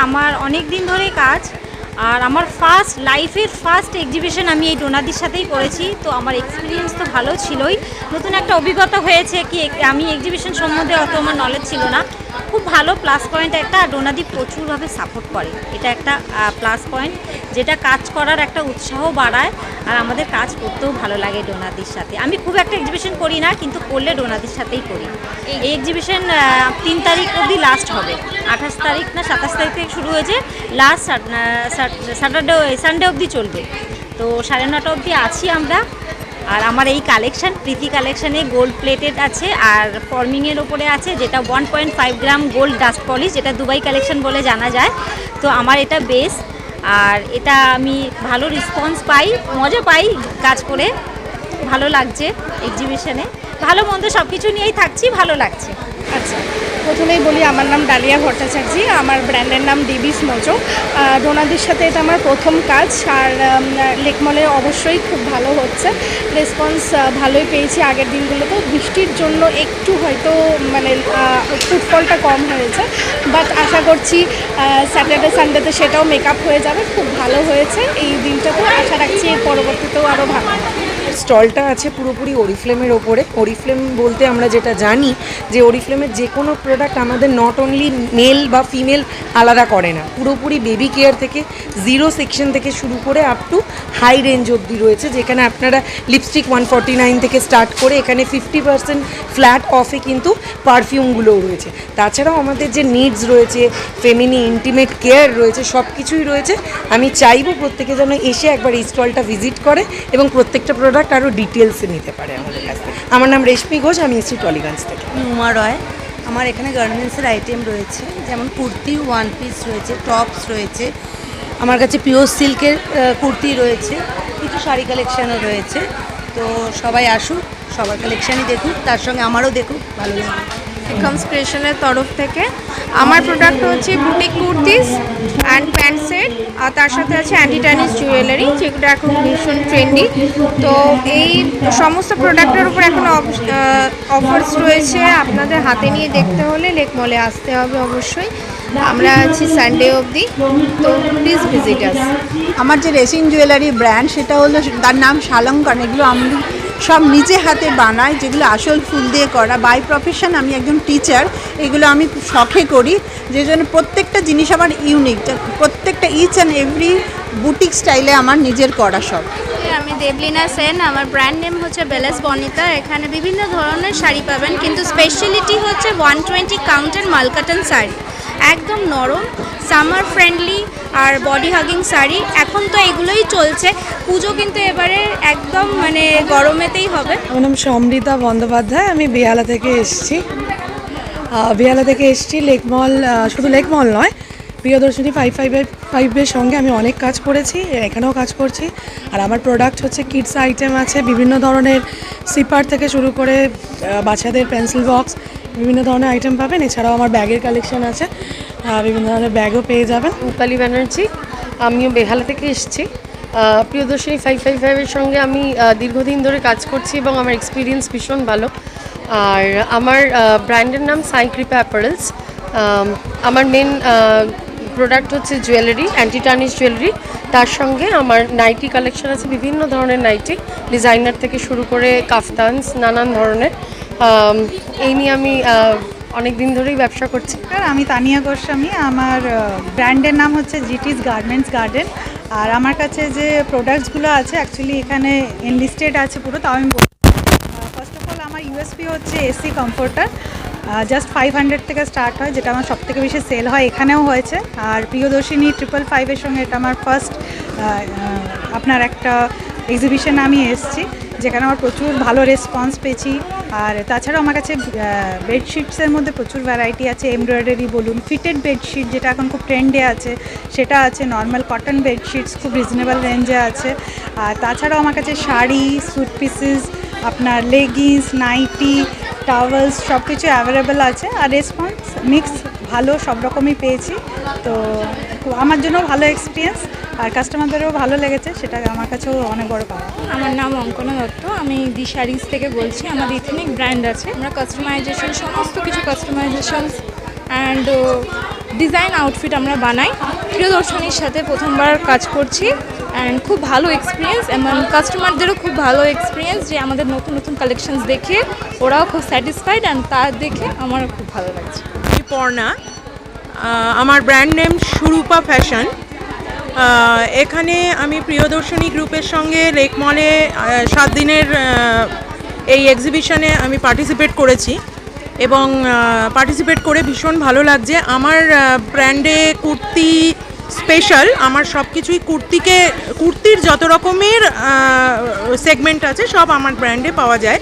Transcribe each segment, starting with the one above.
আমার অনেক দিন ধরে কাজ, আর আমার লাইফের ফার্স্ট এক্সিবিশন আমি এই ডোনাদির সাথেই করেছি। তো আমার এক্সপিরিয়েন্স তো ভালো ছিলই, নতুন একটা অভিজ্ঞতা হয়েছে কি আমি এক্সিবিশন সম্বন্ধে অত আমার নলেজ ছিল না। খুব ভালো প্লাস পয়েন্ট একটা, ডোনাদি প্রচুরভাবে সাপোর্ট করে, এটা একটা প্লাস পয়েন্ট যেটা কাজ করার একটা উৎসাহ বাড়ায়, আর আমাদের কাজ করতেও ভালো লাগে ডোনাদির সাথে। আমি খুব একটা এক্সিবিশন করি না, কিন্তু করলে ডোনাদির সাথেই করি। এই এক্সিবিশন 3 তারিখ অবধি লাস্ট হবে, 28 তারিখ না 27 তারিখ থেকে শুরু হয়েছে, লাস্ট সানডে অবধি চলবে। তো 9:30 অবধি আছি আমরা। আর আমার এই কালেকশান প্রীতি কালেকশানে গোল্ড প্লেটেড আছে, আর ফর্মিংয়ের ওপরে আছে যেটা 1.5 গ্রাম গোল্ড ডাস্ট পলিশ, যেটা দুবাই কালেকশন বলে জানা যায়। তো আমার এটা বেস, আর এটা আমি ভালো রেসপন্স পাই, মজা পাই কাজ করে, ভালো লাগছে এক্সিবিশনে। ভালো মন্দ সব কিছু নিয়েই থাকছি, ভালো লাগছে। আচ্ছা, প্রথমেই বলি আমার নাম ডালিয়া ভট্টাচার্য, আমার ব্র্যান্ডের নাম ডিবিস মোজো। ডোনাদির সাথে এটা আমার প্রথম কাজ, আর লেকমলে অবশ্যই খুব ভালো হচ্ছে, রেসপন্স ভালোই পেয়েছি। আগের দিনগুলোতেও বৃষ্টির জন্য একটু হয়তো মানে ফুটফলটা কম হয়েছে, বাট আশা করছি স্যাটারডে সানডেতে সেটাও মেকআপ হয়ে যাবে, খুব ভালো হয়েছে। এই দিনটাতেও আশা রাখছি এর পরবর্তীতেও আরও ভালো। স্টলটা আছে পুরোপুরি অরিফ্লেমের ওপরে। অরিফ্লেম বলতে আমরা যেটা জানি যে অরিফ্লেমের যে কোনো প্রোডাক্ট আমাদের নট অনলি মেল বা ফিমেল আলাদা করে না, পুরোপুরি বেবি কেয়ার থেকে 0 সেকশন থেকে শুরু করে আপ টু হাই রেঞ্জ অবধি রয়েছে, যেখানে আপনারা লিপস্টিক 149 থেকে স্টার্ট করে এখানে 50% ফ্ল্যাট অফে কিন্তু পারফিউমগুলোও রয়েছে। তাছাড়াও আমাদের যে নিডস রয়েছে, ফেমিনি ইন্টিমেট কেয়ার রয়েছে, সব কিছুই রয়েছে। আমি চাইবো প্রত্যেকে যেন এসে একবার এই স্টলটা ভিজিট করে এবং প্রত্যেকটা প্রোডাক্ট আরও ডিটেলসে নিতে পারে আমাদের কাছ থেকে। আমার নাম রেশমি ঘোষ, আমি এসেছি টলিগঞ্জ থেকে। উমা রয়। আমার এখানে গার্মেন্টসের আইটেম রয়েছে, যেমন কুর্তি, ওয়ান পিস রয়েছে, টপস রয়েছে, আমার কাছে পিওর সিল্কের কুর্তি রয়েছে, কিছু শাড়ি কালেকশানও রয়েছে। তো সবাই আসুক, সবার কালেকশানই দেখুক, তার সঙ্গে আমারও দেখুক, ভালো লাগবে। ইনকামস ক্রিয়েশনের তরফ থেকে আমার প্রোডাক্ট হচ্ছে boutique kurtis and pant set, আর তার সাথে আছে অ্যান্টি টাইনিস জুয়েলারি, যেগুলো এখন ভীষণ ট্রেন্ডি। তো এই সমস্ত প্রোডাক্টের উপর এখন অফার্স রয়েছে, আপনাদের হাতে নিয়ে দেখতে হলে লেকমলে আসতে হবে অবশ্যই। আমরা আছি সানডে অবধি, তো প্লিজ ভিজিট আস। আমার যে রেসিং জুয়েলারি ব্র্যান্ড, সেটা হলো, তার নাম শালঙ্কান। এগুলো আমি সব নিজে হাতে বানাই, যেগুলো আসল ফুল দিয়ে করা। বাই প্রফেশন আমি একজন টিচার, এগুলো আমি শখে করি, যে জন্য প্রত্যেকটা জিনিস আমার ইউনিক, প্রত্যেকটা ইচ অ্যান্ড এভরি বুটিক স্টাইলে আমার নিজের করা সব। আমি দেবলিনা সেন, আমার ব্র্যান্ড নেম হচ্ছে বেলেস বনিতা। এখানে বিভিন্ন ধরনের শাড়ি পাবেন, কিন্তু স্পেশালিটি হচ্ছে 120 কাউন্টের মালকাটন শাড়ি, একদম নরম, সামার ফ্রেন্ডলি আর বডি হাগিং শাড়ি। এখন তো এগুলোই চলছে, পুজো কিন্তু এবারে একদম মানে গরমেতেই হবে। আমার নাম সমৃতা বন্দ্যোপাধ্যায়, আমি বেহালা থেকে এসেছি। লেকমল, শুধু লেকমল নয়, প্রিয়দর্শিনী 555-এর সঙ্গে আমি অনেক কাজ করেছি, এখানেও কাজ করছি। আর আমার প্রোডাক্ট হচ্ছে কিডস আইটেম আছে, বিভিন্ন ধরনের সিপার থেকে শুরু করে বাচ্চাদের পেন্সিল বক্স, বিভিন্ন ধরনের আইটেম পাবেন। এছাড়াও আমার ব্যাগের কালেকশন আছে, বিভিন্ন ধরনের ব্যাগও পেয়ে যাবেন। রূপালী ব্যানার্জি, আমিও বেহালা থেকে এসেছি। প্রিয়দর্শিনী 555-এর সঙ্গে আমি দীর্ঘদিন ধরে কাজ করছি এবং আমার এক্সপিরিয়েন্স ভীষণ ভালো। আর আমার ব্র্যান্ডের নাম সাই কৃপা অ্যাপারেলস। আমার মেন প্রোডাক্ট হচ্ছে জুয়েলারি, অ্যান্টি টার্নিশ জুয়েলারি। তার সঙ্গে আমার নাইটি কালেকশন আছে, বিভিন্ন ধরনের নাইটি, ডিজাইনার থেকে শুরু করে কাফতানস, নানান ধরনের। এই নিয়ে আমি অনেক দিন ধরেই ব্যবসা করছি। আমি তানিয়া গোস্বামী, আমার ব্র্যান্ডের নাম হচ্ছে জিটিস গার্মেন্টস গার্ডেন। আর আমার কাছে যে প্রোডাক্টসগুলো আছে অ্যাকচুয়ালি এখানে এনলিস্টেড আছে পুরো, তাও আমি বলছি। ফার্স্ট অফ অল আমার ইউএসপি হচ্ছে এসি কমফোর্টার, জাস্ট 500 থেকে স্টার্ট হয়, যেটা আমার সবথেকে বেশি সেল হয়, এখানেও হয়েছে। আর প্রিয়দর্শিনী 555-এর সঙ্গে এটা আমার ফার্স্ট আপনার একটা এক্সিবিশনে আমি এসেছি, যেখানে আমার প্রচুর ভালো রেসপন্স পেয়েছি। আর তাছাড়াও আমার কাছে বেডশিটসের মধ্যে প্রচুর ভ্যারাইটি আছে, এমব্রয়ডারি বলুন, ফিটেড বেডশিট যেটা এখন খুব ট্রেন্ডে আছে সেটা আছে, নর্মাল কটন বেডশিটস খুব রিজনেবল রেঞ্জে আছে। আর তাছাড়াও আমার কাছে শাড়ি, স্যুট পিসেস, আপনার লেগিংস, নাইটি, টাওয়েলস সব কিছু অ্যাভেলেবেল আছে। আর রেসপন্স মিক্স ভালো, সব রকমই পেয়েছি। তো আমার জন্য ভালো এক্সপিরিয়েন্স, আর কাস্টমারদেরও ভালো লেগেছে, সেটা আমার কাছেও অনেক বড় পাওয়া। আমার নাম অঙ্কনা দত্ত, আমি দি শাড়িজ থেকে বলছি। আমাদের ইথনিক ব্র্যান্ড আছে, আমরা কাস্টমাইজেশন, সমস্ত কিছু কাস্টমাইজেশন অ্যান্ড ডিজাইন আউটফিট আমরা বানাই। প্রিয়দর্শনীর সাথে প্রথমবার কাজ করছি অ্যান্ড খুব ভালো এক্সপিরিয়েন্স এবং কাস্টমারদেরও খুব ভালো এক্সপিরিয়েন্স, যে আমাদের নতুন নতুন কালেকশনস দেখে ওরাও খুব স্যাটিসফাইড অ্যান্ড তা দেখে আমারও খুব ভালো লাগছে। পর্ণা, আমার ব্র্যান্ড নেম সুরূপা ফ্যাশন। এখানে আমি প্রিয়দর্শনী গ্রুপের সঙ্গে লেক মলে 7 দিনের এই এক্সিবিশনে আমি পার্টিসিপেট করেছি এবং পার্টিসিপেট করে ভীষণ ভালো লাগছে। আমার ব্র্যান্ডে কুর্তি স্পেশাল, আমার সব কিছুই কুর্তির যত রকমের সেগমেন্ট আছে সব আমার ব্র্যান্ডে পাওয়া যায়।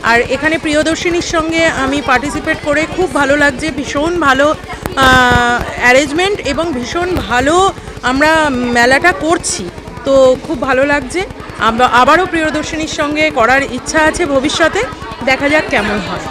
আর এখানে প্রিয়দর্শিনীর সঙ্গে আমি পার্টিসিপেট করে খুব ভালো লাগছে, ভীষণ ভালো অ্যারেঞ্জমেন্ট এবং ভীষণ ভালো আমরা মেলাটা করছি, তো খুব ভালো লাগছে। আবারও প্রিয়দর্শিনীর সঙ্গে করার ইচ্ছা আছে ভবিষ্যতে, দেখা যাক কেমন হয়।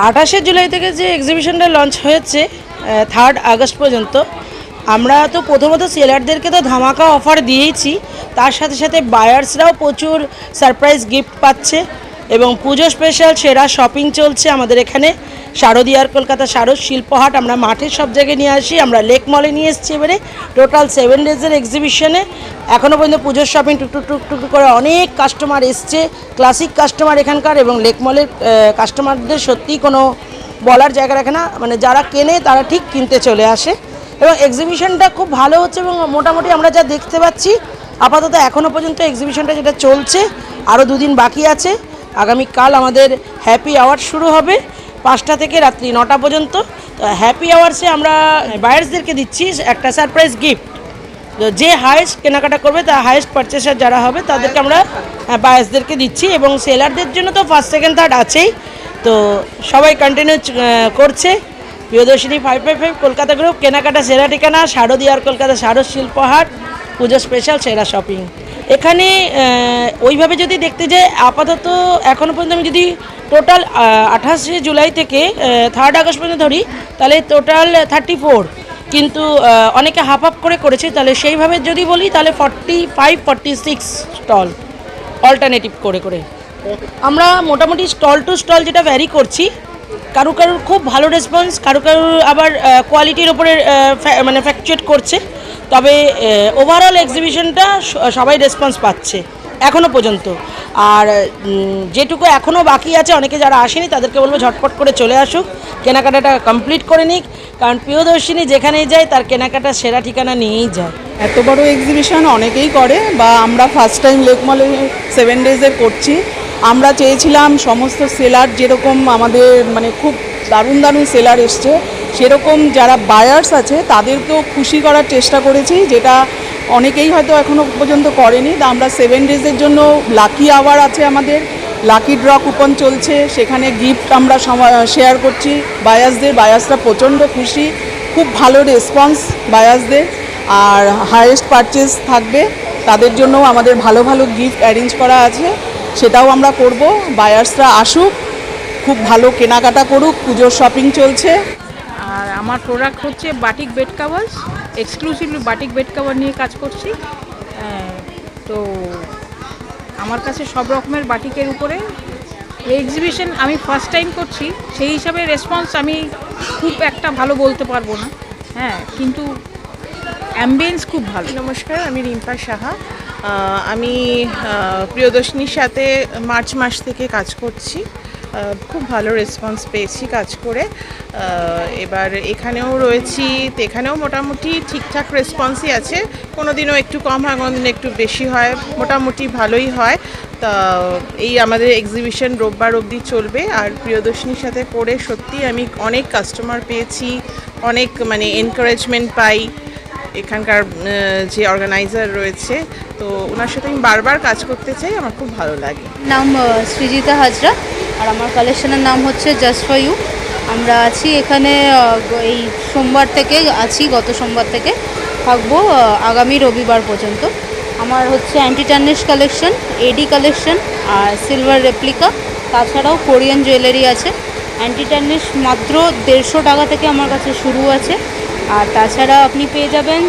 আঠাশে জুলাই থেকে যে এক্সিবিশনটা লঞ্চ হয়েছে 3 আগস্ট পর্যন্ত, আমরা তো প্রথমত সেলারদেরকে তো ধামাকা অফার দিয়েইছি, তার সাথে সাথে বায়ার্সরাও প্রচুর সারপ্রাইজ গিফট পাচ্ছে এবং পুজো স্পেশাল সেরা শপিং চলছে আমাদের এখানে। শারদীয়ার কলকাতা শারদ শিল্পহাট আমরা মাঠের সব জায়গায় নিয়ে আসি, আমরা লেক মলে নিয়ে এসেছি। এবারে টোটাল 7 ডেজের এক্সিবিশনে এখনও পর্যন্ত পুজোর শপিং টুকটুক করে অনেক কাস্টমার এসছে, ক্লাসিক কাস্টমার এখানকার, এবং লেক মলের কাস্টমারদের সত্যিই কোনো বলার জায়গা রাখে না, মানে যারা কেনে তারা ঠিক কিনতে চলে আসে এবং এক্সিবিশনটা খুব ভালো হচ্ছে। এবং মোটামুটি আমরা যা দেখতে পাচ্ছি আপাতত এখনও পর্যন্ত এক্সিবিশনটা যেটা চলছে, আরও 2 দিন বাকি আছে। আগামীকাল আমাদের হ্যাপি আওয়ার শুরু হবে 5টা থেকে রাত্রি 9টা পর্যন্ত। হ্যাপি আওয়ার্সে আমরা বায়ার্সদেরকে দিচ্ছি একটা সারপ্রাইজ গিফট, যে হায়েস্ট কেনাকাটা করবে তা হায়েস্ট পারচেসার যারা হবে তাদেরকে আমরা বায়ার্সদেরকে দিচ্ছি, এবং সেলারদের জন্য তো 1st, 2nd, 3rd আছেই। তো সবাই কন্টিনিউ করছে। প্রিয়দর্শিনী 555 কলকাতা গ্রুপ, কেনাকাটা সেরা ঠিকানা, শারদীয়ার কলকাতা শারদ শিল্পহাট, পুজো স্পেশাল সেরা শপিং। এখানে ওইভাবে যদি দেখতে যাই আপাতত এখনও পর্যন্ত আমি যদি টোটাল 28শে জুলাই থেকে 3rd আগস্ট পর্যন্ত ধরি তাহলে টোটাল 34, কিন্তু অনেকে হাফ আপ করেছে, তাহলে সেইভাবে যদি বলি তাহলে 45-46 স্টল অল্টারনেটিভ করে আমরা মোটামুটি স্টল টু স্টল যেটা ভ্যারি করছি। কারুর খুব ভালো রেসপন্স, কারুর আবার কোয়ালিটির ওপরে মানে ফ্যাকচুয়েট করছে, তবে ওভারঅল এক্সিবিশনটা সবাই রেসপন্স পাচ্ছে এখনও পর্যন্ত। আর যেটুকু এখনও বাকি আছে, অনেকে যারা আসেনি তাদেরকে বলবো ঝটপট করে চলে আসুক, কেনাকাটাটা কমপ্লিট করে নিক, কারণ প্রিয়দর্শিনী যেখানেই যায় তার কেনাকাটা সেরা ঠিকানা নিয়েই যায়। এত বড় এক্সিবিশন অনেকেই করে, বা আমরা ফার্স্ট টাইম লেক মলে 7 ডেজের করছি। আমরা চেয়েছিলাম সমস্ত সেলার যেরকম আমাদের মানে খুব দারুণ সেলার এসছে, সেরকম যারা বায়ার্স আছে তাদেরকেও খুশি করার চেষ্টা করেছি, যেটা অনেকেই হয়তো এখনও পর্যন্ত করেনি। তা আমরা 7 ডেজের জন্য লাকি আওয়ার আছে, আমাদের লাকি ড্র কুপন চলছে, সেখানে গিফট আমরা শেয়ার করছি বায়ার্সরা প্রচণ্ড খুশি, খুব ভালো রেসপন্স বায়ার্সদের। আর হাইয়েস্ট পারচেজ থাকবে তাদের জন্য আমাদের ভালো গিফট অ্যারেঞ্জ করা আছে, সেটাও আমরা করব। বায়ার্সরা আসুক, খুব ভালো কেনাকাটা করুক, পুজোর শপিং চলছে। আর আমার প্রোডাক্ট হচ্ছে batik bed covers, exclusively batik bed cover নিয়ে কাজ করছি। তো আমার কাছে সব রকমের বাটিকের উপরে এক্সিবিশন আমি ফার্স্ট টাইম করছি, সেই হিসাবে রেসপন্স আমি খুব একটা ভালো বলতে পারবো না, কিন্তু অ্যাম্বিয়েন্স খুব ভালো। নমস্কার, আমি রিম্পা সাহা। আমি প্রিয়দর্শিনীর সাথে মার্চ মাস থেকে কাজ করছি, খুব ভালো রেসপন্স পেয়েছি কাজ করে। এবার এখানেও রয়েছি, তো এখানেও মোটামুটি ঠিকঠাক রেসপন্সই আছে, কোনো দিনও একটু কম হয়, কোনো দিন একটু বেশি হয়, মোটামুটি ভালোই হয়। তা এই আমাদের এক্সিবিশন রোববার অবধি চলবে। আর প্রিয়দর্শিনীর সাথে করে সত্যি আমি অনেক কাস্টমার পেয়েছি, অনেক মানে এনকারেজমেন্ট পাই, এখানকার যে অর্গানাইজার রয়েছে, তো ওনার সাথে আমি বারবার কাজ করতে চাই, আমার খুব ভালো লাগে। নাম সৃজিতা হাজরা, আর আমার কালেকশনের নাম হচ্ছে জাস্ট ফর ইউ। আমরা আছি এখানে এই সোমবার থেকে আছি, গত সোমবার থেকে থাকবো আগামী রবিবার পর্যন্ত। আমার হচ্ছে অ্যান্টি টার্নিশ কালেকশন, এডি কালেকশন আর সিলভার রেপ্লিকা, তাছাড়াও কোরিয়ান জুয়েলারি আছে। অ্যান্টি টার্নিশ মাত্র 150 টাকা থেকে আমার কাছে শুরু আছে। আর তাছাড়া আপনি পেয়ে যাবেন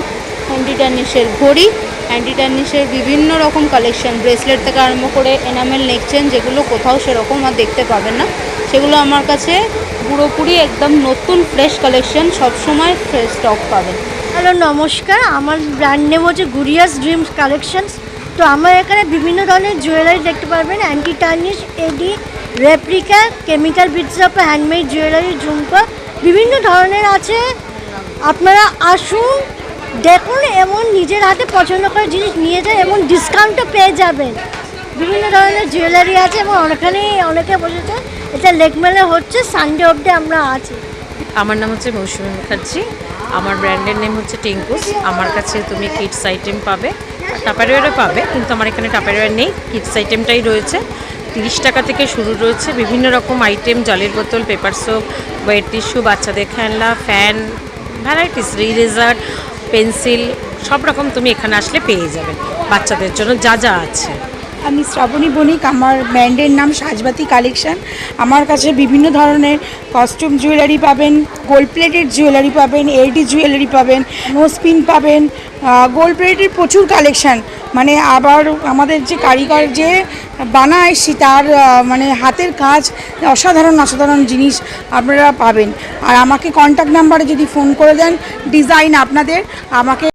অ্যান্টি টার্নিশের ঘড়ি, অ্যান্টি টার্নিশের বিভিন্ন রকম কালেকশন, ব্রেসলেট থেকে আরম্ভ করে এনামেল নেকচেন, যেগুলো কোথাও সেরকম আর দেখতে পাবেন না, সেগুলো আমার কাছে পুরোপুরি একদম নতুন ফ্রেশ কালেকশন, সবসময় ফ্রেশ স্টক পাবেন। হ্যালো নমস্কার, আমার ব্র্যান্ড নেম হচ্ছে গুরিয়াস ড্রিমস কালেকশনস। তো আমার এখানে বিভিন্ন ধরনের জুয়েলারি দেখতে পারবেন, anti tarnish, AD, replica, chemical bits of handmade jewellery, jhumka বিভিন্ন ধরনের আছে। আপনারা আসুন, দেখুন, এমন নিজের হাতে পছন্দ করে জিনিস নিয়ে যান এবং ডিসকাউন্টও পেয়ে যাবেন। বিভিন্ন ধরনের জুয়েলারি আছে এবং অনেকে বসেছে। এটা লেকমেলে হচ্ছে, সানডে অবধি আমরা আছি। আমার নাম হচ্ছে মৌসুমী মুখার্জি, আমার ব্র্যান্ডের নেম হচ্ছে টিঙ্কুস। আমার কাছে তুমি কিডস আইটেম পাবে, টাপারওয়্যারও পাবে, কিন্তু আমার এখানে টাপারওয়্যার নেই, কিডস আইটেমটাই রয়েছে। 30 টাকা থেকে শুরু রয়েছে বিভিন্ন রকম আইটেম, জলের বোতল, পেপার সোপ, ওয়েট টিস্যু, বাচ্চাদের খেলনা, ফ্যান, ভ্যারাইটিস, ইরেজার, পেন্সিল, সব রকম তুমি এখানে আসলে পেয়ে যাবে বাচ্চাদের জন্য যা যা আছে। আমি শ্রাবণী বণিক, আমার ব্র্যান্ডের নাম সাজবাতি কালেকশন। আমার কাছে বিভিন্ন ধরনের কস্টিউম জুয়েলারি পাবেন, গোল্ড প্লেটেড জুয়েলারি পাবেন, এডি জুয়েলারি পাবেন, নোজপিন পাবেন, গোল্ড প্লেটের প্রচুর কালেকশন। মানে আবার আমাদের যে কারিগর যে বানায় তার মানে হাতের কাজ, অসাধারণ জিনিস আপনারা পাবেন। আর আমাকে কন্ট্যাক্ট নাম্বারে যদি ফোন করে দেন, ডিজাইন আপনাদের আমাকে